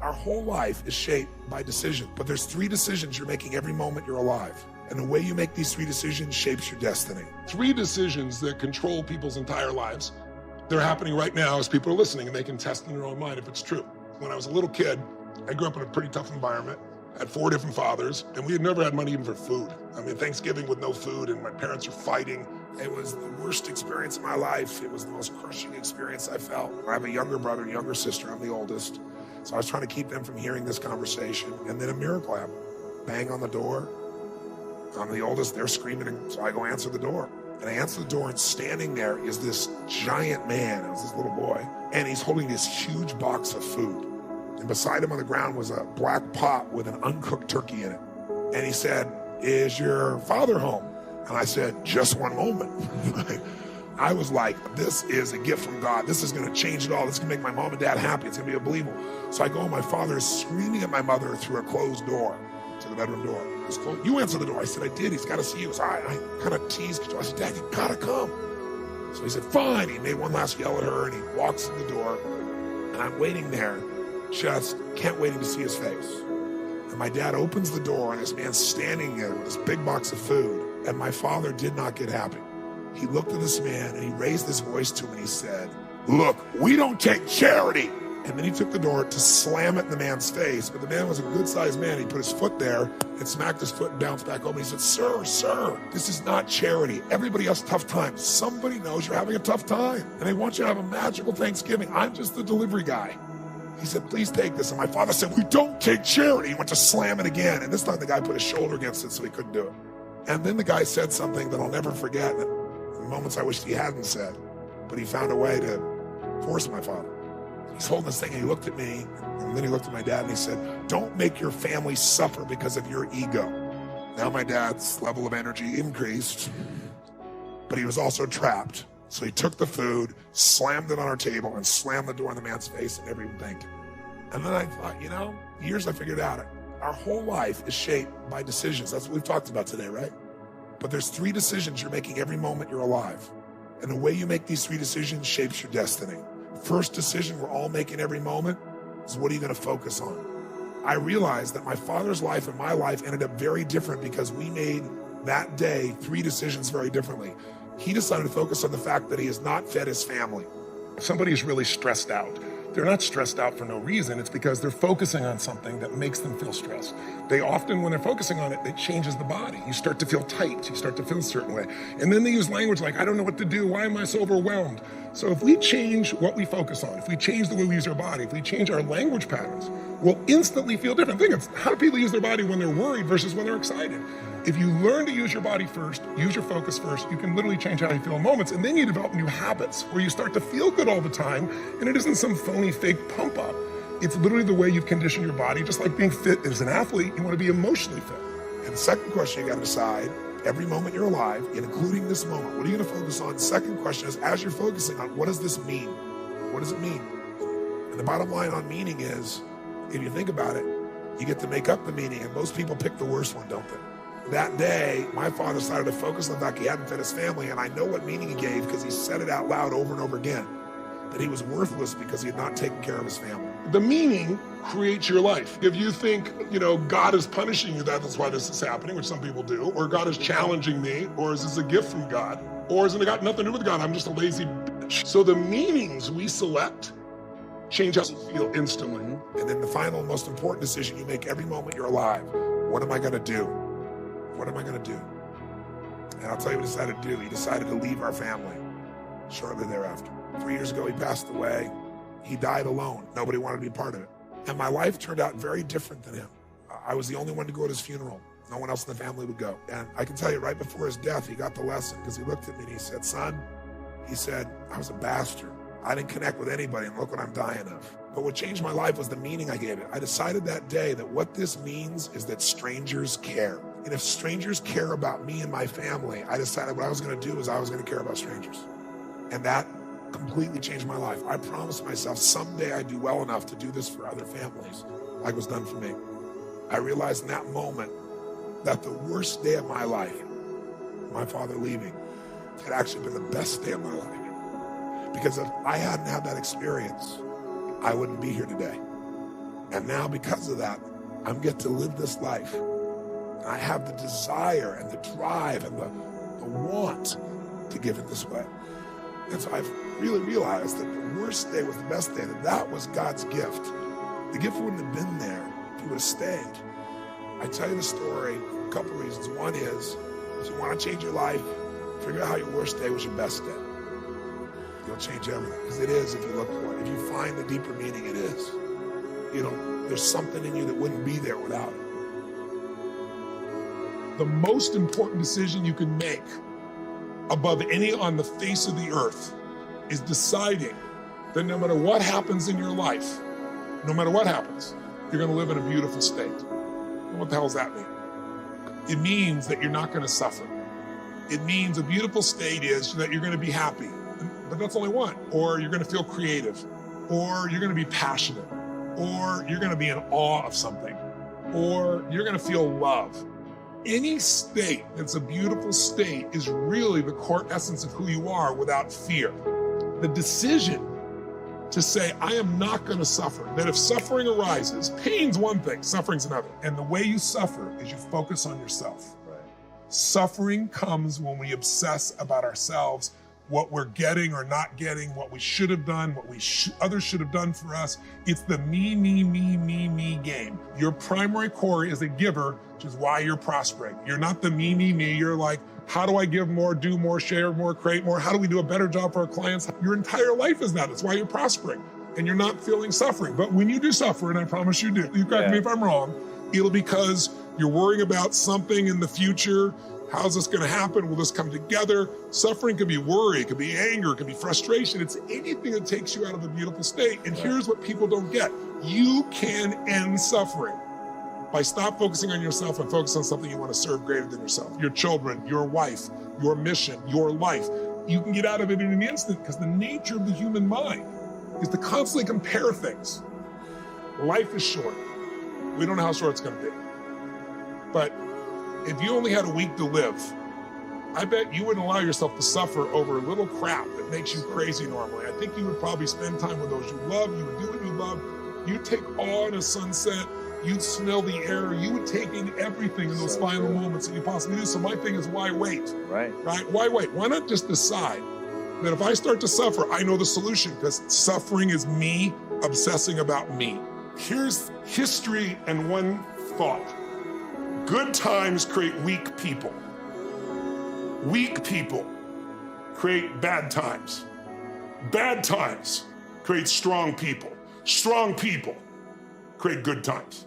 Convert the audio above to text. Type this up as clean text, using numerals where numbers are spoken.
Our whole life is shaped by decisions, but there's 3 decisions you're making every moment you're alive. And the way you make these 3 decisions shapes your destiny. 3 decisions that control people's entire lives. They're happening right now as people are listening, and they can test in their own mind if it's true. When I was a little kid, I grew up in a pretty tough environment. I had 4 different fathers, and we had never had money even for food. I mean, Thanksgiving with no food, and my parents are fighting. It was the worst experience of my life. It was the most crushing experience I felt. I have a younger brother, younger sister. I'm the oldest. So I was trying to keep them from hearing this conversation. And then a miracle happened. Bang on the door. I'm the oldest. They're screaming. And so I go answer the door. And I answer the door, and standing there is this giant man. It was this little boy. And he's holding this huge box of food. And beside him on the ground was a black pot with an uncooked turkey in it. And he said, "Is your father home?" And I said, "Just one moment." I was like, this is a gift from God. This is going to change it all. This is going to make my mom and dad happy. It's going to be unbelievable. So I go, and my father is screaming at my mother through a closed door to the bedroom door. It's closed. "You answer the door." I said, "I did. He's got to see you." So I kind of teased. I said, "Dad, you got to come." So he said, "Fine." He made one last yell at her, and he walks in the door. And I'm waiting there, just can't waiting to see his face. And my dad opens the door, and this man's standing there with this big box of food. And my father did not get happy. He looked at this man, and he raised his voice to him, and he said, "Look, we don't take charity." And then he took the door to slam it in the man's face. But the man was a good-sized man. He put his foot there and smacked his foot and bounced back over. He said, Sir, this is not charity. Everybody has tough times. Somebody knows you're having a tough time, and they want you to have a magical Thanksgiving. I'm just the delivery guy." He said, "Please take this." And my father said, "We don't take charity." He went to slam it again. And this time the guy put his shoulder against it so he couldn't do it. And then the guy said something that I'll never forget. Moments I wished he hadn't said, but he found a way to force my father. He's holding this thing, and he looked at me, and then he looked at my dad, and he said, "Don't make your family suffer because of your ego." Now my dad's level of energy increased, but he was also trapped. So he took the food, slammed it on our table, and slammed the door in the man's face, and everyone thanked him. And then I thought, years I figured out it. Our whole life is shaped by decisions. That's what we've talked about today, right? But there's 3 decisions you're making every moment you're alive. And the way you make these 3 decisions shapes your destiny. First decision we're all making every moment is, what are you going to focus on? I realized that my father's life and my life ended up very different because we made that day 3 decisions very differently. He decided to focus on the fact that he has not fed his family. If somebody is really stressed out, they're not stressed out for no reason. It's because they're focusing on something that makes them feel stressed. They often, when they're focusing on it, it changes the body. You start to feel tight. You start to feel a certain way. And then they use language like, "I don't know what to do. Why am I so overwhelmed?" So if we change what we focus on, if we change the way we use our body, if we change our language patterns, we'll instantly feel different. Think of how do people use their body when they're worried versus when they're excited. If you learn to use your body first, use your focus first, you can literally change how you feel in moments, and then you develop new habits where you start to feel good all the time, and it isn't some phony, fake pump up. It's literally the way you've conditioned your body, just like being fit as an athlete, you want to be emotionally fit. And the second question you got to decide, every moment you're alive, including this moment, what are you going to focus on? Second question is, as you're focusing on, what does this mean? What does it mean? And the bottom line on meaning is, if you think about it, you get to make up the meaning, and most people pick the worst one, don't they? That day, my father decided to focus on the fact he hadn't fed his family, and I know what meaning he gave because he said it out loud over and over again, that he was worthless because he had not taken care of his family. The meaning creates your life. If you think, God is punishing you, that's why this is happening, which some people do, or God is challenging me, or is this a gift from God, or has it got nothing to do with God, I'm just a lazy bitch. So the meanings we select change how you feel instantly. And then the final, most important decision you make every moment you're alive, what am I going to do? What am I going to do? And I'll tell you what he decided to do. He decided to leave our family shortly thereafter. 3 years ago, he passed away. He died alone. Nobody wanted to be part of it. And my life turned out very different than him. I was the only one to go to his funeral. No one else in the family would go. And I can tell you, right before his death, he got the lesson because he looked at me and he said, "Son," he said, "I was a bastard. I didn't connect with anybody, and look what I'm dying of." But what changed my life was the meaning I gave it. I decided that day that what this means is that strangers care. And if strangers care about me and my family, I decided what I was going to do is I was going to care about strangers. And that completely changed my life. I promised myself someday I'd do well enough to do this for other families like was done for me. I realized in that moment that the worst day of my life, my father leaving, had actually been the best day of my life. Because if I hadn't had that experience, I wouldn't be here today. And now because of that, I get to live this life. And I have the desire and the drive and the want to give it this way. And so I've really realized that the worst day was the best day, that was God's gift. The gift wouldn't have been there if he would have stayed. I tell you the story for a couple of reasons. One is, if you want to change your life, figure out how your worst day was your best day. You'll change everything, because it is if you look for it. If you find the deeper meaning, it is. There's something in you that wouldn't be there without it. The most important decision you can make above any on the face of the earth is deciding that no matter what happens in your life, no matter what happens, you're going to live in a beautiful state. And what the hell does that mean? It means that you're not going to suffer. It means a beautiful state is that you're going to be happy, but that's only one. Or you're going to feel creative, or you're going to be passionate, or you're going to be in awe of something, or you're going to feel love. Any state that's a beautiful state is really the core essence of who you are without fear. The decision to say, I am not going to suffer, that if suffering arises, pain's one thing, suffering's another. And the way you suffer is you focus on yourself. Right. Suffering comes when we obsess about ourselves, what we're getting or not getting, what we should have done, what others should have done for us. It's the me game. Your primary core is a giver, which is why you're prospering. You're not the me. You're like, how do I give more, do more, share more, create more? How do we do a better job for our clients? Your entire life is that. That's why you're prospering. And you're not feeling suffering. But when you do suffer, and I promise you do, you correct me if I'm wrong, it'll be because you're worrying about something in the future. How's this going to happen? Will this come together? Suffering could be worry, it could be anger, it could be frustration. It's anything that takes you out of the beautiful state. And here's what people don't get. You can end suffering by stop focusing on yourself and focus on something you want to serve greater than yourself. Your children, your wife, your mission, your life. You can get out of it in an instant because the nature of the human mind is to constantly compare things. Life is short. We don't know how short it's going to be. But if you only had a week to live, I bet you wouldn't allow yourself to suffer over a little crap that makes you crazy normally. I think you would probably spend time with those you love. You would do what you love. You'd take awe in a sunset. You'd smell the air. You would take in everything in those final moments that you possibly do. So my thing is, why wait? Right. Why wait? Why not just decide that if I start to suffer, I know the solution, because suffering is me obsessing about me. Here's history and one thought. Good times create weak people. Weak people create bad times. Bad times create strong people. Strong people create good times.